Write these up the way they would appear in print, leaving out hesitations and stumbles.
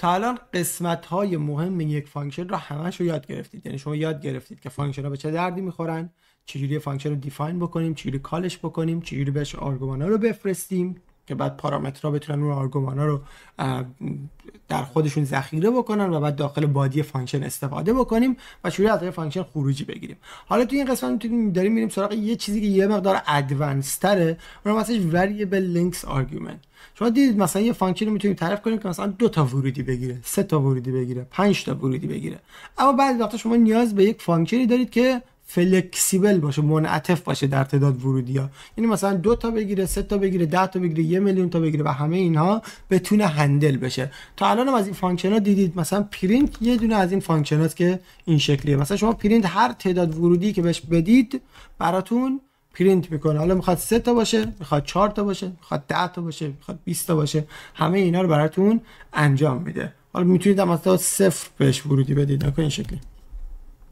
تا الان قسمت‌های مهم یک فانکشن رو همه‌شو یاد گرفتید. یعنی شما یاد گرفتید که فانکشن‌ها به چه دردی می‌خورن، چجوری فانکشن رو دیفاین بکنیم، چجوری کالش بکنیم، چجوری بهش آرگومانا رو بفرستیم که بعد پارامترها بتونن اون آرگومانا رو در خودشون ذخیره بکنن و بعد داخل بادی فانکشن استفاده بکنیم و چجوری از فانکشن خروجی بگیریم. حالا تو این قسمت داریم میریم سراغ یه چیزی که یه مقدار ادوانس تره، اونم واسه variable length argument. شما دیدید مثلا یه فانکشن رو میتونیم تعریف کنیم که مثلا 2 تا ورودی بگیره، 3 تا ورودی بگیره، 5 تا ورودی بگیره. اما بعضی وقتا شما نیاز به یک فانکشنی دارید که فلکسیبل باشه، منعطف باشه در تعداد ورودی‌ها. یعنی مثلا 2 تا بگیره، 3 تا بگیره، 10 تا بگیره، 1 میلیون تا بگیره و همه اینها بتونه هندل بشه. تا الان هم از این فانکشن‌ها دیدید مثلا پرینت یه دونه از این فانکشن‌هاست که این شکلیه. مثلا شما پرینت هر تعداد ورودی که بهش بدید براتون پرینت میکنه. حالا میخواد 3 تا باشه، میخواد 4 تا باشه، میخواد 10 تا باشه، میخواد 20 تا باشه، همه اینا رو براتون انجام میده. حالا میتونید هم مثلا 0 بهش ورودی بدید، نکنه این شکلی.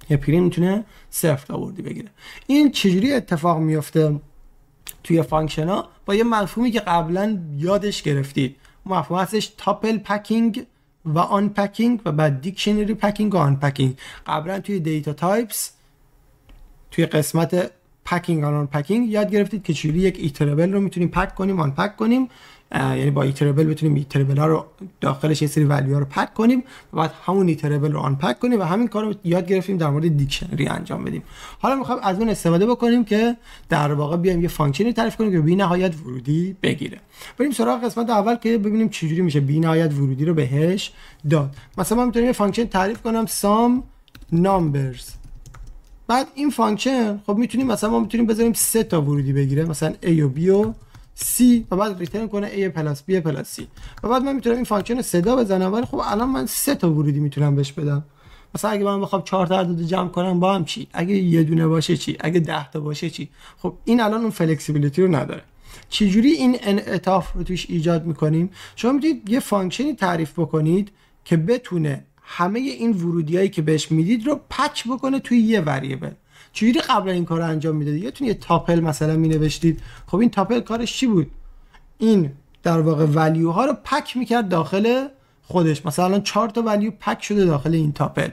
یه پرینت میتونه 0 تا ورودی بگیره. این چجوری اتفاق میفته توی فانکشن ها؟ با یه مفهومی که قبلا یادش گرفتید. مفهوم هستش تاپل پکینگ و آن پکینگ و بعد دیکشنری پکینگ و آن پکینگ. قبلا توی دیتا تایپس توی قسمت پکینگ و آن پکینگ یاد گرفتید که چجوری یک ایتربل رو میتونیم پک کنیم، آن پک کنیم. یعنی با ایتربل بتونیم ایتربل ها رو داخلش یه سری ولیو ها رو پک کنیم و بعد همون ایتربل رو آن پک کنیم و همین کار رو یاد گرفتیم در مورد دیکشنری انجام بدیم. حالا میخوایم از اون استفاده بکنیم که در واقع بیایم یه فانکشنی تعریف کنیم که بی نهایت ورودی بگیره. بریم سراغ قسمت اول که ببینیم چجوری میشه بی نهایت ورودی رو بهش داد. مثلا من میتونم یه فانکشن تعریف کنم sum numbers. بعد این فانکشن خب میتونیم مثلا ما میتونیم بذاریم 3 تا ورودی بگیره، مثلا a و b و c و بعد ریترن کنه a پلاس b پلاس c و بعد من میتونم این فانکشن رو صدا بزنم. ولی خب الان من 3 تا ورودی میتونم بهش بدم. مثلا اگه من بخوام 4 تا عدد جمع کنم با هم چی؟ اگه یه دونه باشه چی؟ اگه 10 تا باشه چی؟ خب این الان اون فلکسیبیلیتی رو نداره. چجوری این انعطاف رو توش ایجاد میکنیم؟ شما میتونید یه فانکشنی تعریف بکنید که بتونه همه این ورودیایی که بهش میدید رو پک بکنه توی یه وریبل. چجوری قبلا این کارو انجام میدادید؟ یه تاپل مثلا مینوشتید. خب این تاپل کارش چی بود؟ این در واقع ولیو ها رو پک میکرد داخل خودش. مثلا 4 تا ولیو پک شده داخل این تاپل.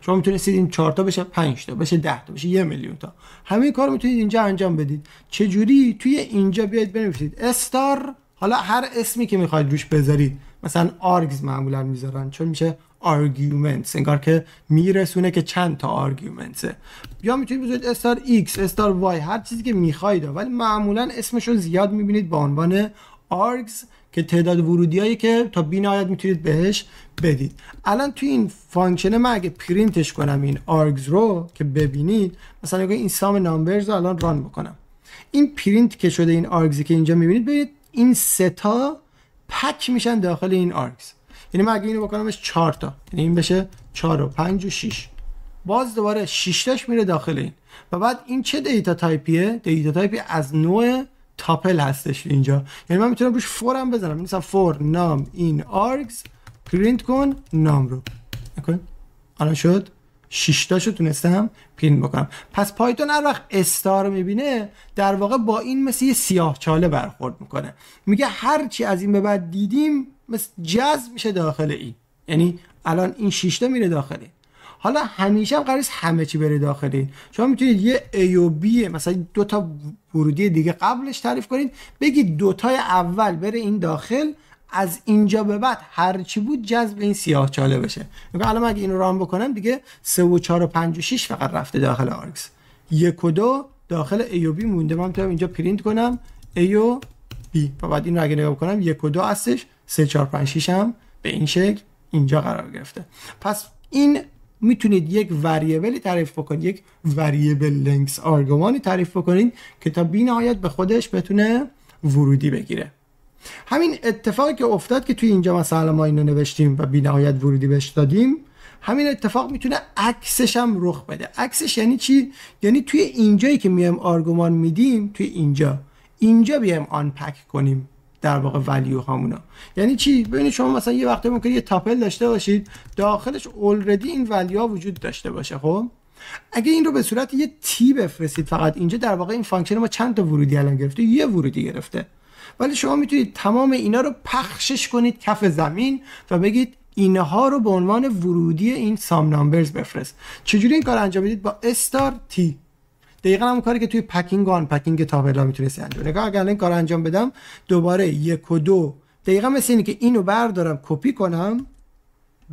شما میتونید این 4 تا بشه 5 تا بشه 10 تا بشه 1 میلیون تا. همین کارو میتونید اینجا انجام بدید. چجوری؟ توی اینجا بیاید بنویسید استار، حالا هر اسمی که میخواید روش بذارید. مثلا آرگز معمولا میذارن چون میشه arguments، انگار که میرسونه که چند تا آرگومنتسه. یا میتونید بذارید استار x استار y، هر چیزی که میخواید، ولی معمولا اسمش رو زیاد میبینید با عنوان args که تعداد ورودیایی که تا بی‌نهایت میتونید بهش بدید. الان توی این فانکشن من اگه پرینتش کنم این args رو که ببینید، مثلا اگه این sum numbers رو الان ران بکنم، این پرینت که شده این args که اینجا میبینید، ببینید این 3 تا پک میشن داخل این args. یعنی من اگه اینو بکنمش 4 تا، یعنی این بشه 4 و 5 و 6، باز دوباره 6 تاش میره داخل این. و بعد این چه دیتا تایپیه؟ دیتا تایپی از نوع تاپل هستش اینجا. یعنی من میتونم روش فور هم بزنم، مثلا فور نام این آرگز پرینت کن نام رو نکن. الان شد 6 تاشو تونستم پرینت بکنم. پس پایتون هر وقت استار میبینه در واقع با این مثل یه سیاهچاله برخورد میکنه. میگه هر چی از این به بعد دیدیم مثل جذب میشه داخل این. یعنی الان این 6 تا میره داخل این. حالا همیشه هم قراره همه چی بره داخل این. شما میتونید یه A و B مثلا 2 تا ورودی دیگه قبلش تعریف کنید، بگید 2 تای اول بره این داخل، از اینجا به بعد هر چی بود جذب این سیاهچاله بشه. میگم الان اگه اینو ران بکنم دیگه 3 و 4 و 5 و 6 فقط رفته داخل آرگز. 1 و 2 داخل A و B مونده. من میتونم اینجا پرینت کنم A و B و بعد این رو اگه نگاه کنم 1 و 2 هستش، 3 4 5 6 هم به این شکل اینجا قرار گرفته. پس این میتونید یک وریبلی تعریف بکنید، یک وریبل لنگث آرگومانی تعریف بکنید که تا بی‌نهایت به خودش بتونه ورودی بگیره. همین اتفاقی که افتاد که توی اینجا مثلا ما اینو نوشتیم و بی‌نهایت ورودی بهش دادیم، همین اتفاق میتونه عکسش هم رخ بده. عکسش یعنی چی؟ یعنی توی اینجایی که میایم آرگومان میدیم، توی اینجا بیایم آن پک کنیم در واقع ولیو هامونا. یعنی چی؟ ببینید شما مثلا یه وقتی ممکنه یه تاپل داشته باشید داخلش اولردی این ولیو ها وجود داشته باشه. خب اگه این رو به صورت یه تی بفرستید، فقط اینجا در واقع این فانکشن ما چند تا ورودی الان گرفته؟ یه ورودی گرفته. ولی شما میتونید تمام اینا رو پخشش کنید کف زمین و بگید اینها رو به عنوان ورودی این سام نامبرز بفرست. چجوری این کار انجام بدید؟ با استار تی. دقیقاً همون کاری که توی پکینگ و آن پکینگ تابلا میتونید انجام بدید. اگر این کار انجام بدم دوباره 1 و 2 دقیقاً مثل اینه که اینو بردارم کپی کنم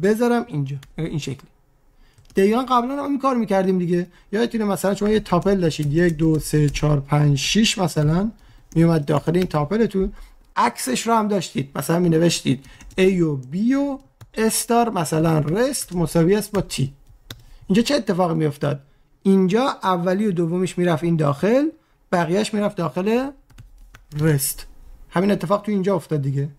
بذارم اینجا این شکلی. دقیقاً قبلا هم این کار میکردیم دیگه. یادتونه مثلا شما یه تاپل داشتید 1 2 3 4 5 6 مثلا میومد داخل این تاپلتون، عکسش رو هم داشتید، مثلا می نوشتید A و B و استار مثلا رست مساوی است با T. اینجا چه اتفاقی می افتاد؟ اینجا اولی و دومیش میرفت این داخل، بقیهش میرفت داخل رست. همین اتفاق تو اینجا افتاد دیگه.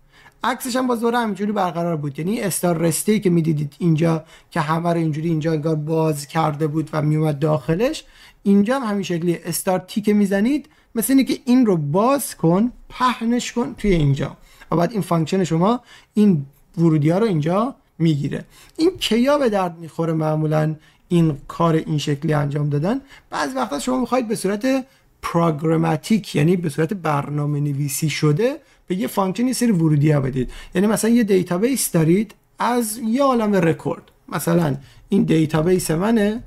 عکسش هم باز دوره همینجوری برقرار بود، یعنی استار رستی که میدیدید اینجا که همه رو اینجوری اینجا انگار باز کرده بود و میومد داخلش، اینجا هم همین شکلی استار تی که میزنید مثل اینه که این رو باز کن پهنش کن توی اینجا و بعد این فانکشن شما این ورودی ها رو اینجا میگیره. این کیا به درد میخوره معمولا این کار این شکلی انجام دادن؟ بعضی وقتا شما میخواید به صورت پروگراماتیک یعنی به صورت برنامه نویسی شده به یه فانکشن یه سری ورودی ها بدید. یعنی مثلا یه دیتابیس دارید از یه عالم رکورد، مثلا این دیتابیس منه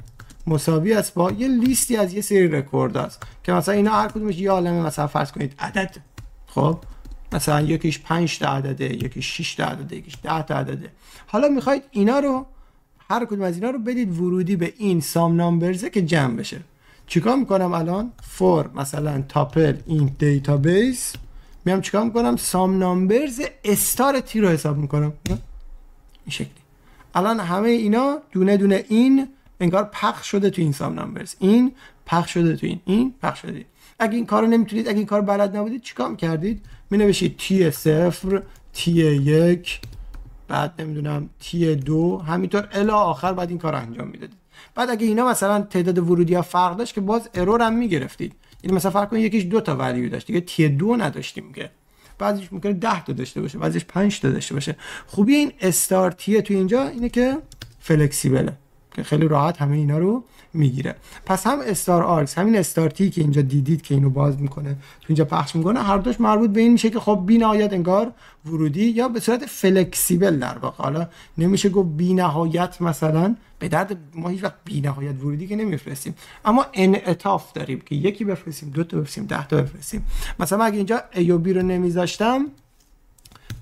مساوی است با یه لیستی از یه سری رکورد است که مثلا اینا هر کدومش یه عالمه، مثلا فرض کنید عدد، خب مثلا یکیش 5 تا عدده، یکیش 6 تا عدده، یکیش 10 تا عدده. حالا میخواید اینا رو هر کدوم از اینا رو بدید ورودی به این سام نامبرزه که جمع بشه. چیکار میکنم الان؟ فور مثلا تاپل این دیتابیس میام چیکار میکنم؟ سام نامبرز استار تی رو حساب میکنم این شکلی. الان همه اینا دونه دونه این انگار پخش شده تو این سام نامبرز، این پخش شده تو این پخش شده. اگه این کارو نمیتونید، اگه این کار بلد نبودید چیکار میکردید؟ مینوشید تی 0 تی 1 بعد نمیدونم تی 2 همینطور الی آخر، بعد این کار انجام میدادید. بعد اگه اینا مثلا تعداد ورودی ها فرق داشت که باز ارور هم میگرفتید. یعنی مثلا فرض کنید یکیش 2 تا ولیو داشت دیگه تی 2 نداشتیم که، بعضیش ممکنه 10 تا داشته باشه، بعضیش 5 تا داشته باشه. خوبی این استار تی تو اینجا اینه که فلکسیبله که خیلی راحت همه اینا رو میگیره. پس هم استار آرکس همین استار تی که اینجا دیدید که اینو باز میکنه تو اینجا پخش میکنه، هر دوش مربوط به این میشه که خب بی نهایت انگار ورودی یا به صورت فلکسیبل در واقع. حالا نمیشه گفت بی نهایت، مثلا به درد ما هیچ وقت بی نهایت ورودی که نمیفرستیم، اما انعطاف داریم که یکی بفرستیم، 2 تا بفرستیم، 10 تا بفرستیم. مثلا اگه اینجا ای و بی رو نمیذاشتم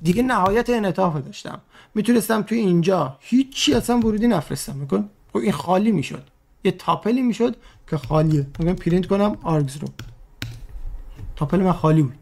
دیگه نهایت انعطاف داشتم، میتونستم توی اینجا هیچی اصلا ورودی نفرستم میکن، خب این خالی میشد، یه تاپلی میشد که خالیه. میگم پرینت کنم آرگز رو، تاپل من خالی بود،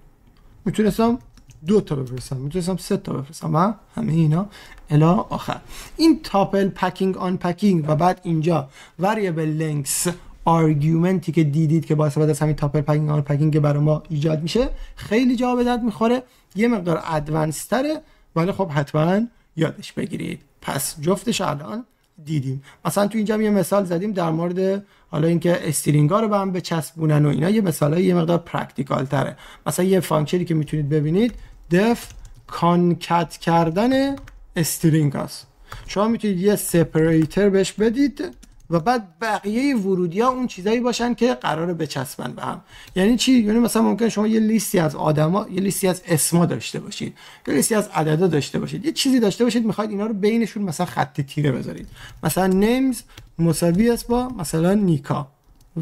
میتونستم 2 تا بفرستم، میتونستم 3 تا بفرستم و همه اینا الی آخر. این تاپل پکینگ آن پکینگ و بعد اینجا وریبل لنگث آرگومنتی که دیدید که باعث بعد از همین تاپل پکینگ آن پکینگ برای ما ایجاد میشه خیلی جا به درد میخوره، یه مقدار ادوانس تره ولی خب حتما یادش بگیرید. پس جفتش الان دیدیم. مثلا تو اینجا یه مثال زدیم در مورد حالا اینکه استرینگا رو به هم بچسبونن و اینا، یه مثالای یه مقدار پرکتیکال تره. مثلا یه فانکشنی که میتونید ببینید دف کانکت کردن استرینگ است. شما میتونید یه سپریتر بهش بدید و بعد بقیه ورودی ها اون چیزایی باشن که قراره بچسبن به هم. یعنی چی؟ یعنی مثلا ممکن شما یه لیستی از آدما، یه لیستی از اسما داشته باشید، یه لیستی از عددا داشته باشید، یه چیزی داشته باشید میخواید اینا رو بینشون مثلا خط تیره بذارید. مثلا نیمز مساوی است با مثلا نیکا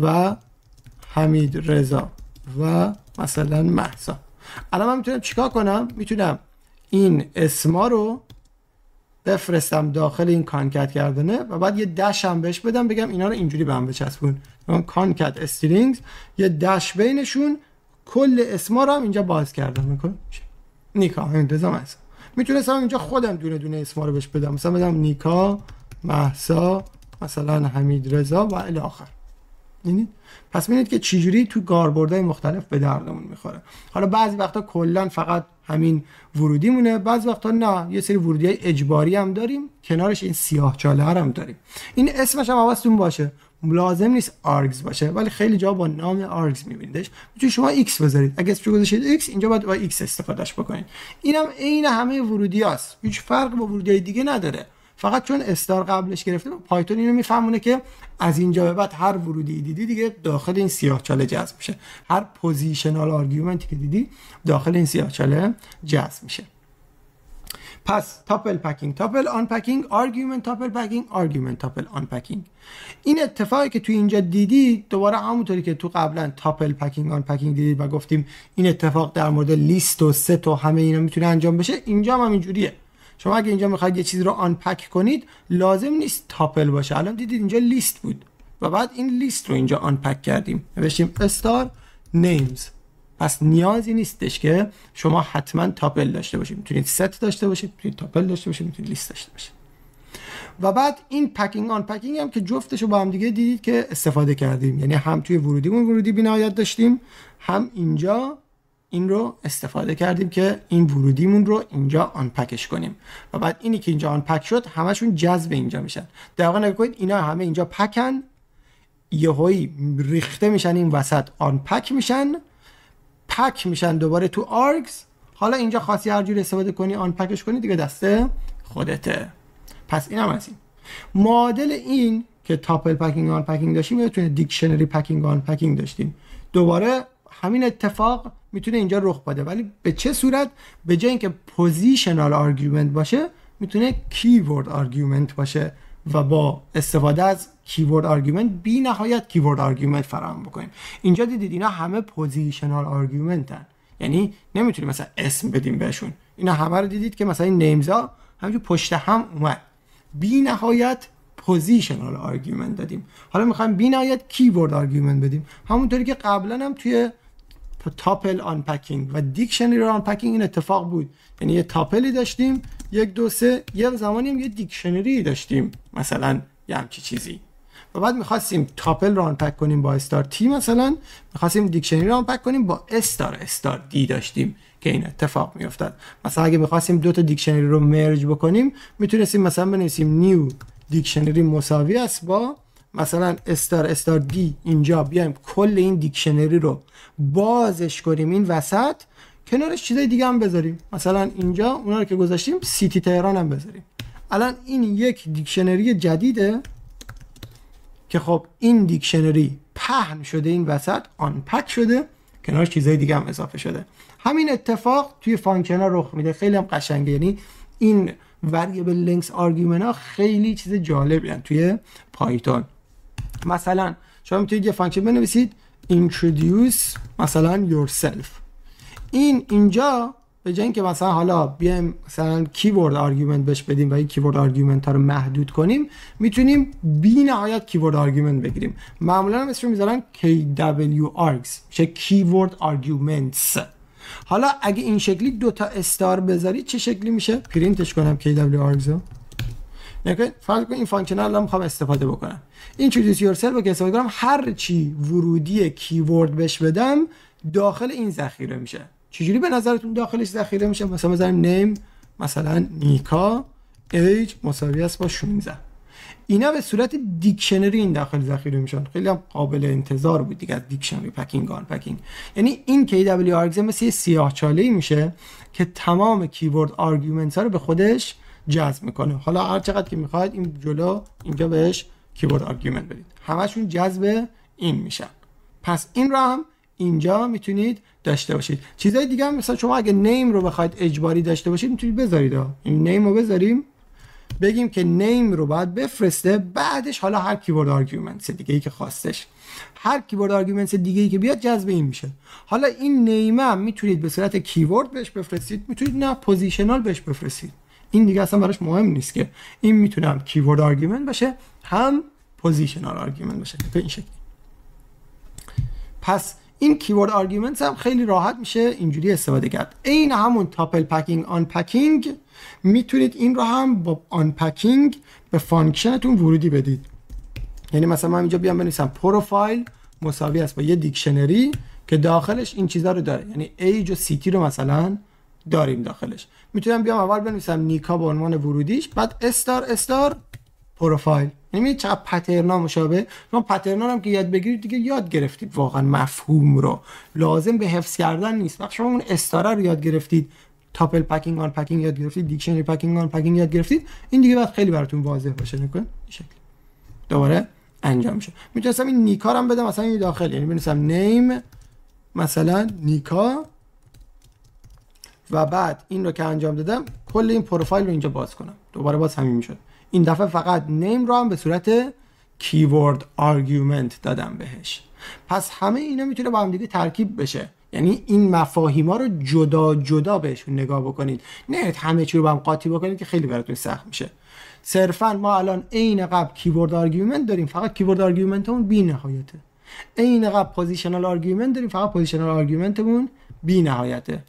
و حمید رضا و مثلا مهسا. الان من میتونم چیکار کنم؟ میتونم این اسما رو بفرستم داخل این کانکت کردنه و بعد یه دش هم بهش بدم، بگم اینا رو اینجوری به هم بچسبون، کانکت استرینگز، یه دش بینشون، کل اسما رو هم اینجا باز کردم میکنم نیکا رضا مهسا. میتونستم اینجا خودم دونه دونه اسما رو بهش بدم، مثلا بدم نیکا مهسا مثلا حمید رضا و الی آخر. یعنی پس می‌بینید که چجوری تو کاربردهای مختلف به دردمون میخوره. حالا بعضی وقتا کلا فقط همین ورودی مونه، بعضی وقتا نه، یه سری ورودی‌های اجباری هم داریم، کنارش این سیاه چاله هم داریم. این اسمش هم حواستون باشه، لازم نیست آرگز باشه ولی خیلی جا با نام آرگز می‌بینیدش. میتونید شما ایکس بذارید، اگه اسمش گذاشتید ایکس اینجا باید با ایکس استفادهش بکنید. اینم عین همه ورودی‌هاست، هیچ فرق با ورودی‌های دیگه نداره، فقط چون استار قبلش گرفته پایتون اینو میفهمونه که از اینجا به بعد هر ورودی دیدی دیگه داخل این سیاهچاله جذب میشه، هر پوزیشنال آرگومنتی که دیدی داخل این سیاهچاله جذب میشه. پس تاپل پکینگ، تاپل آن پکینگ، آرگومنت تاپل پکینگ، آرگومنت تاپل آن پکینگ. این اتفاقی که تو اینجا دیدید دوباره همونطوری که تو قبلا تاپل پکینگ آن پکینگ دیدید و گفتیم این اتفاق در مورد لیست و ست و همه اینا میتونه انجام بشه، اینجا هم اینجوریه. شما اگه اینجا میخواید یه چیزی رو آن پک کنید لازم نیست تاپل باشه. الان دیدید اینجا لیست بود و بعد این لیست رو اینجا آن پک کردیم، نوشتیم استار نیمز. پس نیازی نیستش که شما حتما تاپل داشته باشید، میتونید ست داشته باشید، میتونید تاپل داشته باشید، میتونید لیست داشته باشید. و بعد این پکینگ آن پکینگ هم که جفتشو با هم دیگه دیدید که استفاده کردیم، یعنی هم توی ورودی بی‌نهایت داشتیم، هم اینجا این رو استفاده کردیم که این ورودیمون رو اینجا آن پکش کنیم و بعد اینی که اینجا آن پک شد همشون جذب اینجا میشن. در واقع نگاه کنید اینا همه اینجا پکن، یهویی ریخته میشن این وسط، آن پک میشن دوباره تو آرگز. حالا اینجا خاصی هر جوری استفاده کنی آن پکش کنی دیگه دسته خودته. پس اینم از این معادل این که تاپل پکینگ آن پکینگ داشتیم میتونه دیکشنری پکینگ آن پکینگ داشتیم. دوباره همین اتفاق میتونه اینجا رخ بده، ولی به چه صورت؟ به جای اینکه پوزیشنال آرگومنت باشه میتونه کیورد آرگومنت باشه و با استفاده از کیورد آرگومنت بی نهایت کیورد آرگومنت فراهم بکنیم. اینجا دیدید اینا همه پوزیشنال آرگومنتن، یعنی نمیتونیم مثلا اسم بدیم بهشون. اینا همه رو دیدید که مثلا این نیمزا همینجور پشت هم اومد، بی نهایت پوزیشنال آرگومنت دادیم. حالا میخوایم بی نهایت کیورد آرگومنت بدیم، همونطوری که قبلا هم توی تاپل آن پکینگ و دیکشنری آن پکینگ این اتفاق بود. یعنی یه تاپلی داشتیم، 1 2 3، یه زمانی هم یه دیکشنری داشتیم مثلا یه همچی چیزی، و بعد می‌خواستیم تاپل رو آن پک کنیم با استار تی، مثلا می‌خواستیم دیکشنری رو آن پک کنیم با استار دی داشتیم که این اتفاق میافتاد. مثلا اگه می‌خواستیم دو تا دیکشنری رو مرج بکنیم میتونستیم مثلا بنویسیم نیو دیکشنری مساوی است با مثلا استار دی، اینجا بیایم کل این دیکشنری رو بازش کنیم این وسط، کنارش چیزای دیگه هم بذاریم، مثلا اینجا اونا رو که گذاشتیم سیتی تهران هم بذاریم. الان این یک دیکشنری جدیده که خب این دیکشنری پهن شده این وسط، آن پک شده، کنارش چیزای دیگه هم اضافه شده. همین اتفاق توی فانکشن ها رخ میده، خیلی هم قشنگه. یعنی این وریبل لنگث آرگومنت ها خیلی چیز جالبی هستن توی پایتون. مثلا شما میتونید یه فانکشن بنویسید introduce مثلا yourself. اینجا به جای اینکه مثلا حالا بیایم مثلا کیورد آرگومنت بهش بدیم و این کیورد آرگومنت ها رو محدود کنیم، میتونیم بی نهایت کیورد آرگومنت بگیریم. معمولا هم اسمش میذارن KWArgs، میشه کیورد آرگومنتس. حالا اگه این شکلی دوتا استار بذاری چه شکلی میشه؟ پرینتش کنم KWArgs رو. نکنید فرض کن این فانکشن الان میخوام استفاده بکنم، introduce yourself رو که استفاده کنم، هر چی ورودی کیورد بهش بدم داخل این ذخیره میشه. چجوری به نظرتون داخلش ذخیره میشه؟ مثلا بذاریم نیم مثلا نیکا، ایج مساوی است با 16. اینا به صورت دیکشنری این داخل ذخیره میشن. خیلی هم قابل انتظار بود دیگه از دیکشنری پکینگ آن پکینگ. یعنی این KWArgs مثل سیاه‌چاله‌ای میشه که تمام کیورد آرگومنت‌ها رو به خودش جذب میکنه. حالا هر چقدر که میخواید این جلو اینجا بهش کیورد آرگومنت بدید، همشون جذب این میشن. پس این رو هم اینجا میتونید داشته باشید. چیزای دیگه هم مثلا شما اگه نیم رو بخواید اجباری داشته باشید میتونید بذارید. این نیم رو بذاریم، بگیم که نیم رو باید بفرسته، بعدش حالا هر کیورد آرگومنت دیگه ای که خواستش، هر کیورد آرگومنت دیگه ای که بیاد جذب این میشه. حالا این نیم هم میتونید به صورت کیورد بهش بفرستید، میتونید نه پوزیشنال بهش بفرستید. این دیگه اصلا براش مهم نیست که این میتونه هم کیورد آرگومنت باشه هم پوزیشنال آرگومنت باشه به این شکل. پس این کیورد آرگومنت هم خیلی راحت میشه اینجوری استفاده کرد. این همون تاپل پکینگ آن پکینگ، میتونید این رو هم با آن پکینگ به فانکشنتون ورودی بدید. یعنی مثلا من اینجا بیام بنویسم پروفایل مساوی است با یه دیکشنری که داخلش این چیزا رو داره، یعنی ایج و سیتی رو مثلا داریم داخلش. میتونم بیام اول بنویسم نیکا به عنوان ورودیش، بعد استار پروفایل. یعنی چقدر پترنا مشابه. شما پترنا هم که یاد بگیرید دیگه یاد گرفتید، واقعا مفهوم رو لازم به حفظ کردن نیست. وقتی شما اون استاره رو یاد گرفتید، تاپل پکینگ آن پکینگ یاد گرفتید، دیکشنری پکینگ آن پکینگ یاد گرفتید، این دیگه بعد خیلی براتون واضح باشه. نکن این شکلی دوباره انجام میشه. میتونستم این نیکا رو هم بدم مثلا این داخل، یعنی بنویسم نیم مثلا نیکا و بعد این رو که انجام دادم کل این پروفایل رو اینجا باز کنم، دوباره باز همین میشد. این دفعه فقط نیم رو هم به صورت کیورد آرگومنت دادم بهش. پس همه اینا میتونه با هم دیگه ترکیب بشه، یعنی این مفاهیما رو جدا جدا بهشون نگاه بکنید، نه همه چی رو با هم قاطی بکنید که خیلی براتون سخت میشه. صرفا ما الان عین قبل کیورد آرگومنت داریم، فقط کیورد آرگومنتمون بی‌نهایته. عین قبل پوزیشنال آرگومنت داریم، فقط پوزیشنال آرگومنتمون بی‌نهایته.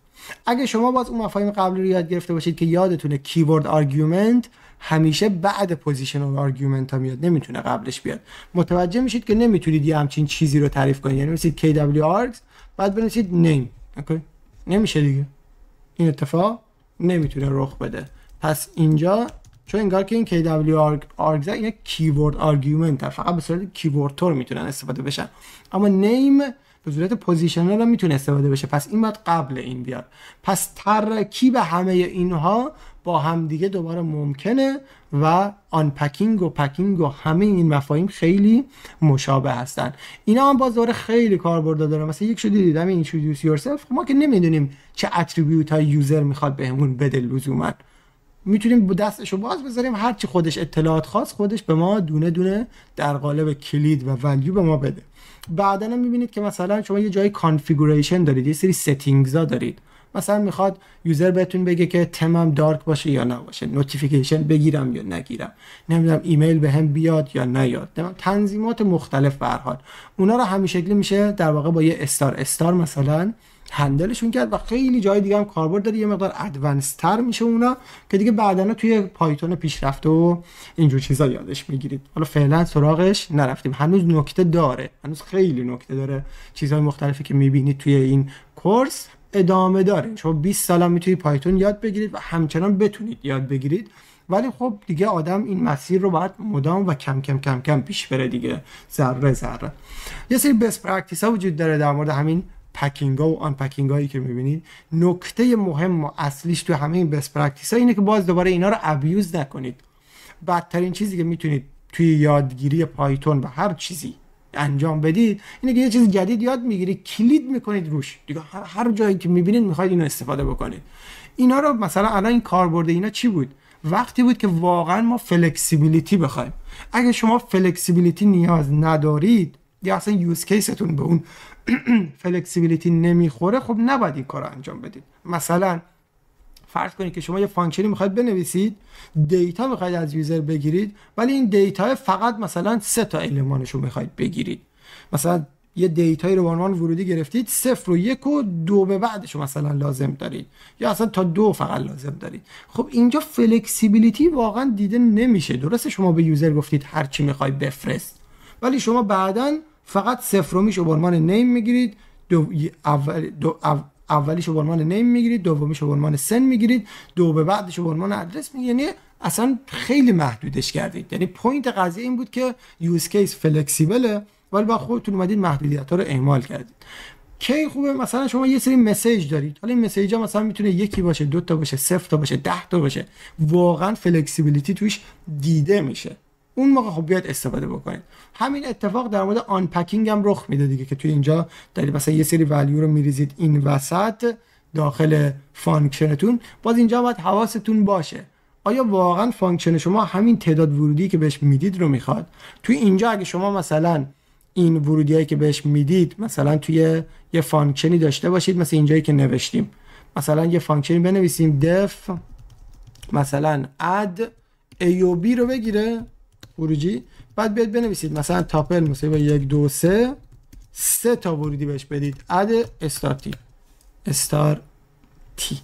اگه شما باز اون مفاهیم قبلی رو یاد گرفته باشید که یادتونه کیورد آرگومنت همیشه بعد پوزیشنال آرگومنت ها میاد، نمیتونه قبلش بیاد. متوجه میشید که نمیتونید یه همچین چیزی رو تعریف کنید، یعنی مثلا KWArgs بعد بنویسید نیم، اوکی؟ نمیشه دیگه، این اتفاق نمیتونه رخ بده. پس اینجا چون انگار که این KWArgs اینا کیورد آرگومنت فقط به صورت کیورد تور میتونن استفاده بشن، اما نیم به صورت پوزیشنال هم میتونه استفاده بشه. پس این باید قبل این بیاد. پس ترکیب همه اینها با هم دیگه دوباره ممکنه و آنپکینگ و پکینگ و همه این مفاهیم خیلی مشابه هستن. اینا هم باز دوباره خیلی کاربرد داره. مثلا یک شدی دیدم این introduce yourself، ما که نمیدونیم چه اتریبیوت های یوزر میخواد بهمون بده لزوما، میتونیم با دستشو باز بذاریم هر چی خودش اطلاعات خاص خودش به ما دونه دونه در قالب کلید و ولیو به ما بده. بعداً هم میبینید که مثلا شما یه جای کانفیگوریشن دارید، یه سری ستینگز ها دارید، مثلا میخواد یوزر بهتون بگه که تمم دارک باشه یا نباشه، نوتیفیکیشن بگیرم یا نگیرم، نمیدونم ایمیل بهم بیاد یا نیاد، تنظیمات مختلف به هر حال اونا رو همین شکلی میشه در واقع با یه استار مثلا هندلشون کرد و خیلی جای دیگه هم کاربرد داره، یه مقدار ادوانس تر میشه اونا که دیگه بعداً توی پایتون پیشرفته و اینجور چیزا یادش میگیرید. حالا فعلا سراغش نرفتیم، هنوز نکته داره، هنوز خیلی نکته داره، چیزهای مختلفی که میبینید توی این کورس ادامه داره. شما 20 سال هم میتونید پایتون یاد بگیرید و همچنان بتونید یاد بگیرید، ولی خب دیگه آدم این مسیر رو باید مدام و کم کم پیش بره دیگه، ذره ذره. یه سری بیس پرکتیس ها وجود داره در مورد همین پکینگ ها و آن پکینگ هایی که میبینید. نکته مهم و اصلیش تو همه این بیس پرکتیس ها اینه که باز دوباره اینا رو ابیوز نکنید. بدترین چیزی که میتونید توی یادگیری پایتون و هر چیزی انجام بدید اینه که یه چیز جدید یاد میگیرید کلید میکنید روش دیگه، هر جایی که میبینید میخواید اینو استفاده بکنید. اینا رو مثلا الان این کاربرد اینا چی بود؟ وقتی بود که واقعا ما فلکسیبیلیتی بخوایم. اگه شما فلکسیبیلیتی نیاز ندارید یا اصلا یوز کیستون به اون فلکسیبیلیتی نمیخوره، خب نباید این کارو انجام بدید. مثلا فرض کنید که شما یه فانکشنی میخواید بنویسید، دیتا میخواید از یوزر بگیرید، ولی این دیتا فقط مثلا 3 تا المانشو میخواید بگیرید. مثلا یه دیتایی رو به عنوان ورودی گرفتید، 0 و 1 و 2 به بعدشو مثلا لازم دارید، یا اصلا تا 2 فقط لازم دارید. خب اینجا فلکسیبیلیتی واقعا دیده نمیشه. درسته شما به یوزر گفتید هر چی میخوای بفرست، ولی شما بعداً فقط 0 میشو به عنوان نیم میگیرید، اولیشو به عنوان نیم میگیرید، دومیشو به عنوان سن میگیرید، 2 به بعدشو به عنوان ادرس میگیرید. یعنی اصلا خیلی محدودش کردید. یعنی پوینت قضیه این بود که یوز کیس فلکسیبله، ولی با خودتون اومدید محدودیت‌ها رو اعمال کردید. کی خوبه؟ مثلا شما یه سری مسیج دارید، حالا این مسیج‌ها مثلا میتونه یکی باشه، 2 تا باشه، 0 تا باشه، 10 تا باشه، واقعا فلکسیبیلیتی توش دیده میشه. اون موقع خب بیاید استفاده بکنید. همین اتفاق در مورد آن پکینگ هم رخ میده دیگه، که توی اینجا دارید مثلا یه سری ولیو رو میریزید این وسط داخل فانکشنتون. باز اینجا باید حواستون باشه آیا واقعا فانکشن شما همین تعداد ورودی که بهش میدید رو میخواد. توی اینجا اگه شما مثلا این ورودیایی که بهش میدید مثلا توی یه فانکشنی داشته باشید، مثلا اینجایی که نوشتیم، مثلا یه فانکشنی بنویسیم def مثلا add a و b رو بگیره خروجی، بعد بیاید بنویسید مثلا تاپل مثلا 1 2 3 تا ورودی بهش بدید add star t.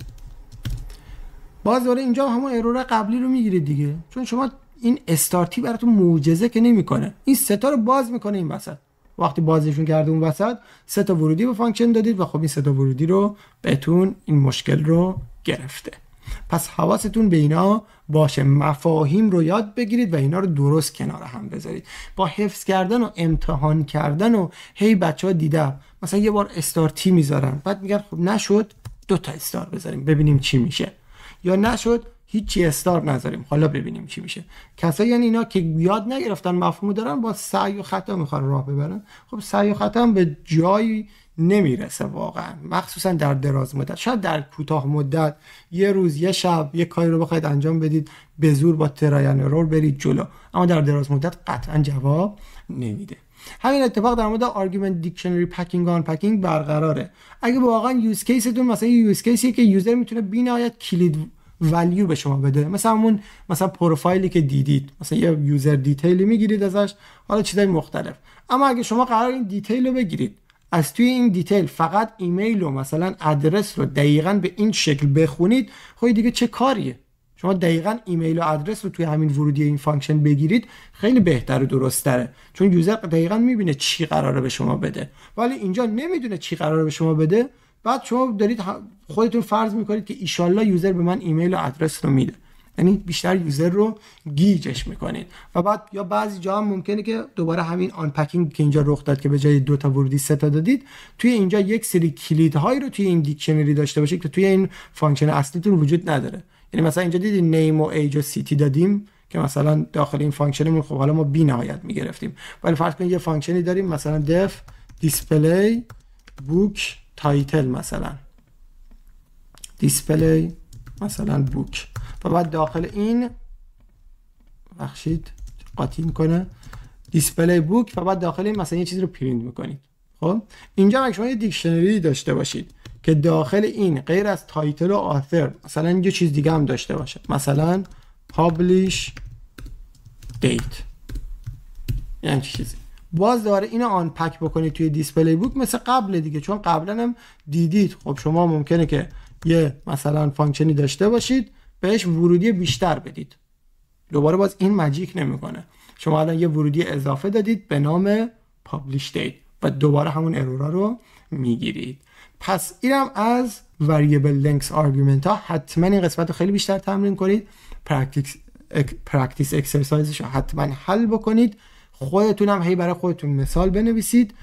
باز دوره اینجا همون ارور قبلی رو میگیرید دیگه، چون شما این استارتی براتون معجزه که نمیکنه. این 3 تا رو باز میکنه این وسط. وقتی بازشون کرده اون وسط 3 تا ورودی به فانکشن دادید و خب این 3 تا ورودی رو بهتون این مشکل رو گرفته. پس حواستون به اینا باشه، مفاهیم رو یاد بگیرید و اینا رو درست کنار هم بذارید. با حفظ کردن و امتحان کردن و هی بچه‌ها دیدم مثلا یه بار استارتی میذارن، بعد میگن خب نشد 2 تا استار بذاریم ببینیم چی میشه، یا نشد هیچی استار نذاریم حالا ببینیم چی میشه. کسایی یعنی اینا که یاد نگرفتن مفهومو دارن با سعی و خطا میخوان راه ببرن. خب سعی و خطا هم به جایی نمیرسه واقعا، مخصوصا در دراز مدت. شاید در کوتاه مدت یه روز یه شب یه کاری رو بخواید انجام بدید به زور با ترای اند ارور برید جلو، اما در دراز مدت قطعا جواب نمیده. همین اتفاق در مورد آرگومنت دیکشنری پکینگ و آن پکینگ برقراره. اگه واقعا یوز کیستون مثلا یوز کیسی که یوزر میتونه بی‌نهایت کلید ولیو به شما بده، مثلا پروفایلی که دیدید، مثلا یه یوزر دیتیلی میگیرید ازش، حالا چیزای مختلف، اما اگه شما قرار این دیتیل رو بگیرید، از توی این دیتیل فقط ایمیل و مثلا ادرس رو دقیقاً به این شکل بخونید، خب دیگه چه کاریه؟ شما دقیقاً ایمیل و آدرس رو توی همین ورودی این فانکشن بگیرید، خیلی بهتر و درست‌تره، چون یوزر دقیقاً میبینه چی قراره به شما بده. ولی اینجا نمیدونه چی قراره به شما بده، بعد شما دارید خودتون فرض میکنید که ایشالله یوزر به من ایمیل و آدرس رو میده، یعنی بیشتر یوزر رو گیجش میکنید. و بعد یا بعضی جا هم ممکنه که دوباره همین آن پکینگ که اینجا رخ داد که به جای 2 تا ورودی 3 تا دادید، توی اینجا یک سری کلیدهایی رو توی این دیکشنری داشته باشید که توی این فانکشن اصلیتون وجود نداره. یعنی مثلا اینجا دیدید نیم و ایج و سیتی دادیم که مثلا داخل این فانکشنمون خب حالا ما بی نهایت میگرفتیم، ولی فرض کنید یه فانکشنی داریم مثلا def display book title، مثلا display مثلا book، و بعد داخل این بخشید قاطی میکنه display book، و بعد داخل این مثلا یه چیزی رو پرینت میکنید. خب اینجا اگه شما یه دیکشنری داشته باشید که داخل این غیر از تایتل و آثر مثلا یه چیز دیگه هم داشته باشه، مثلا publish date، یعنی چیزی، باز دوباره اینو آن پک بکنید توی دیسپلی بوک مثل قبل دیگه، چون قبلا هم دیدید خب شما ممکنه که یه مثلا فانکشنی داشته باشید بهش ورودی بیشتر بدید، دوباره باز این ماجیک نمیکنه، شما الان یه ورودی اضافه دادید به نام publish date و دوباره همون ارورا رو میگیرید. پس اینم از variable length argument ها. حتما این قسمت رو خیلی بیشتر تمرین کنید، practice exercises رو حتما حل بکنید، خودتون هم هی برای خودتون مثال بنویسید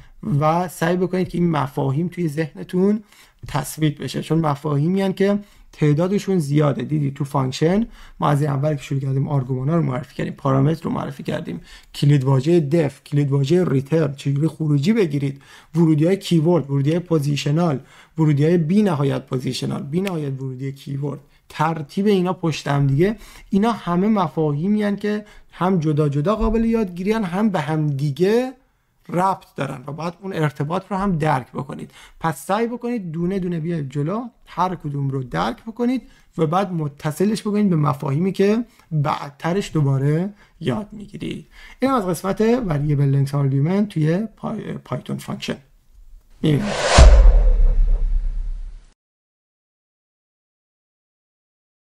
و سعی بکنید که این مفاهیم توی ذهنتون تثبیت بشه، چون مفاهیمی هستند که تعدادشون زیاده. دیدی تو فانکشن ما از اول که شروع کردیم آرگومانا رو معرفی کردیم، پارامتر رو معرفی کردیم، کلید واژه دف، کلید واژه ریترن، چجوری خروجی بگیرید، ورودی‌های کیورد، ورودی‌های پوزیشنال، ورودی‌های بی‌نهایت پوزیشنال، بی‌نهایت ورودی کیورد، ترتیب اینا پشت هم دیگه، اینا همه مفاهیمی هستند که هم جدا جدا قابل یادگیری هستند، هم به هم دیگه ربط دارن و باید اون ارتباط رو هم درک بکنید. پس سعی بکنید دونه دونه بیاید جلو، هر کدوم رو درک بکنید و بعد متصلش بکنید به مفاهیمی که بعدترش دوباره یاد میگیرید. این از قسمت variable length argument توی پایتون فانکشن.